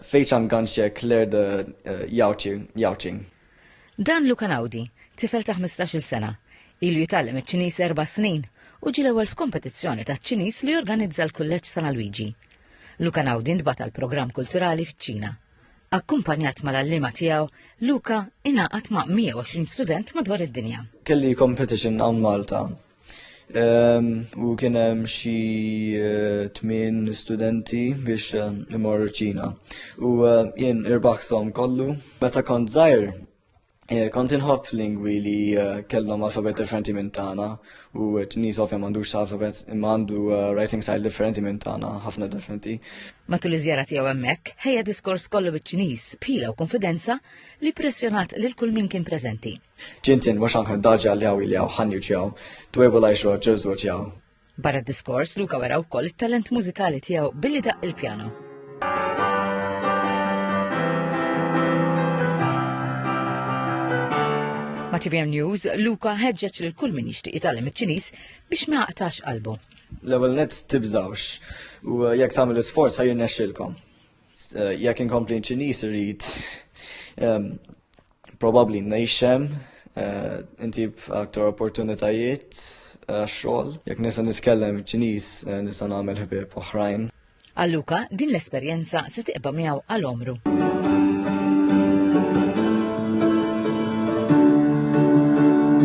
非常感谢Claire de Yauching. Dan Luka Nawdi, tifel ta' 15-il sena, ilu jitgħallem iċ-Ċiniż 4 snin u ġie l-ewwel f'kompetizzjoni taċ-Ċiniż li jorganizza l-kulleġġ San Luigi. Luka Nawdi ntbagħat għal programm kulturali fiċ-Ċina. Akkumpanjat mal-allima tiegħu, Luka ingħaqad ma' 120 student madwar id-dinja. Kelli competition hawn Malta. U kien hemm xi 8 studenti biex imorru Ċina. U jien irbaħshom kollu. Meta kont żgħir, kont inħobb lingwi li kellhom alfabet differenti minn tagħna u Ċiniż ovvja m'għandux alfabet imma għandu writing style differenti minn tagħna, ħafna differenti. Matul iż-żjara tiegħu hemmhekk ħejja diskors kollu biċ-Ċiniż bħila u konfidenza li pressjonat lil kull min kien preżenti. Ġintin mhux anke daġġa li hawn iljaw ħanju ċjaw, twebel għajxu ġeżu ċjaw. Barra d-diskors Luka wera wkoll it-talent mużikali tiegħu billi daq il-pjano. Ma' TVM News, Luka ħeġġeġ lil kull min jixtieq jitgħallem iċ-Ċiniż biex ma jaqtax qalbu. L-ewwel nett tibżawx u jekk tagħmel isforz ħajjirnexxilkom. Jekk inkompli Ċiniż irid probabbli ngħixem, intib aktar opportunitajiet għax-xogħol. Jekk nista' nitkellem Ċiniż nista' nagħmel ħbieb oħrajn. Għal Luka din l-esperjenza se tiqba' miegħu għal omru.